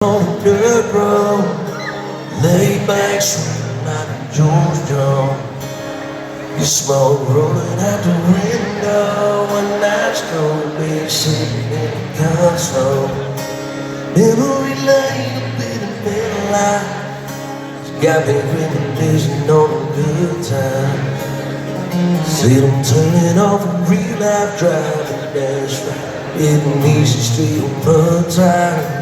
On the dirt road, laid back, swinging like a Georgia. You smoke rolling out the window, and night's gonna be sitting in the console. Memory lane, a bit of midlife, it's got me reminiscing on a good time. See them turning off a real life driving, that's right, hitting easy street on mud tire.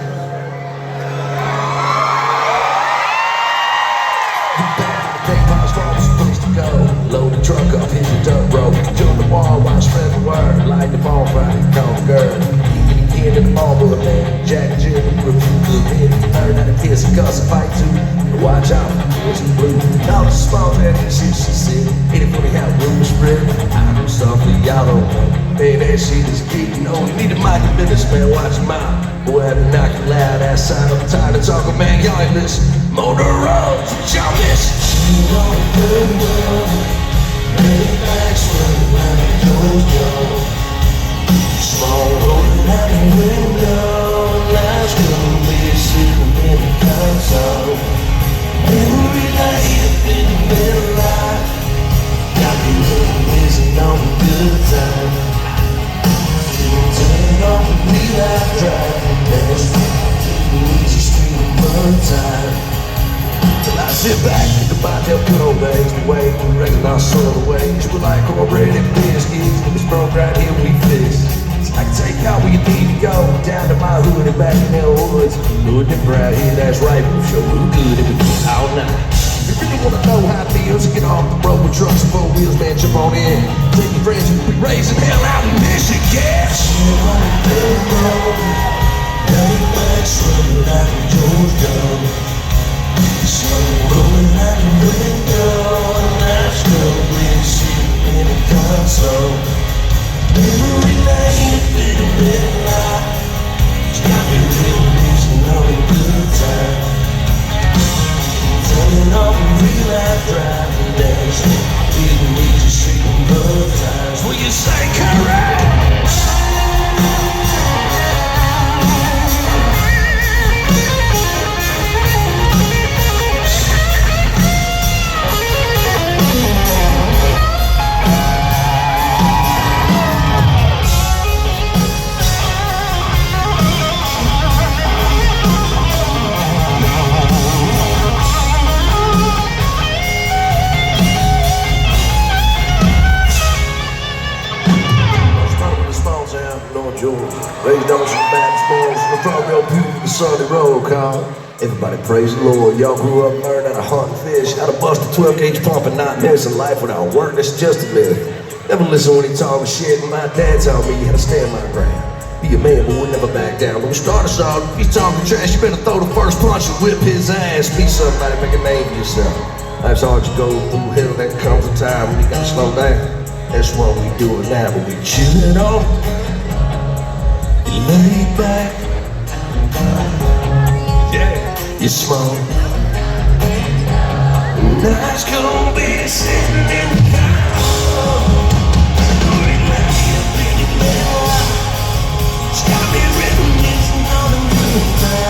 Load the truck up, hit the dirt road. Jump the wall while I spread the word. Light the bonfire, call the girl. Even the kid in the mall, man. Jack and Jill, good men. Learn how to kiss and cuss and fight too. Watch out, it's blue. Now it's small man, she said. Ain't it funny how rumors spread? I know something y'all don't know. Man, that shit is geek. You know, you need a mic and business, man. Watch him out. Boy, I have to knock it loud outside. I'm tired of talking, man. Y'all ain't listen. Motor roads, what y'all miss? She on the good road. Laid back, swinging like a Georgia. Small rolling out the window, life's gonna be sitting in the console. Memory light up in the middle light, got me reminiscing on a good time. Turning on the wheel out driving, that's the easy street of mud time. Till I sit back, think about them good old days, the way we recognize some of the ways we like cornbread and biscuits, and it's broke right here we fix. So I can take out where you need to go, down to my hood and back in the woods. Hood and proud here, that's right, we'll show you good if we do all night. If you really wanna know how it feels to get off the road with trucks and 4 wheels, man, jump on in. Take your friends who'll be raising hell out in Michigan. Sit on the big road, lay back, swinging like a Georgia. Smoke rolling out the window, and life's gonna be sitting in the console. Memory lane, a bit of midlight, it's got me reminiscing on a good time. Turning off a real life driving, that's feeling easy street and rough times. Will you say correct? Raised on some Baptist boys from the front real beautiful Sunday road car. Everybody praise the Lord. Y'all grew up learning how to hunt and fish, how to bust a 12-gauge pump and not missing life without work. That's just a myth. Never listen when he talking shit. And my dad told me you had to stand my ground. Be a man, but would never back down. When we start us off, if he's talking trash, you better throw the first punch and whip his ass. Be somebody, make a name for yourself. Life's hard to go through hell. That comes a time when you gotta slow down. That's what we doing now, but we chillin' on. Lay back, yeah, you smoke. Night's gonna be sitting in the car. It's got me reminiscing on the good times.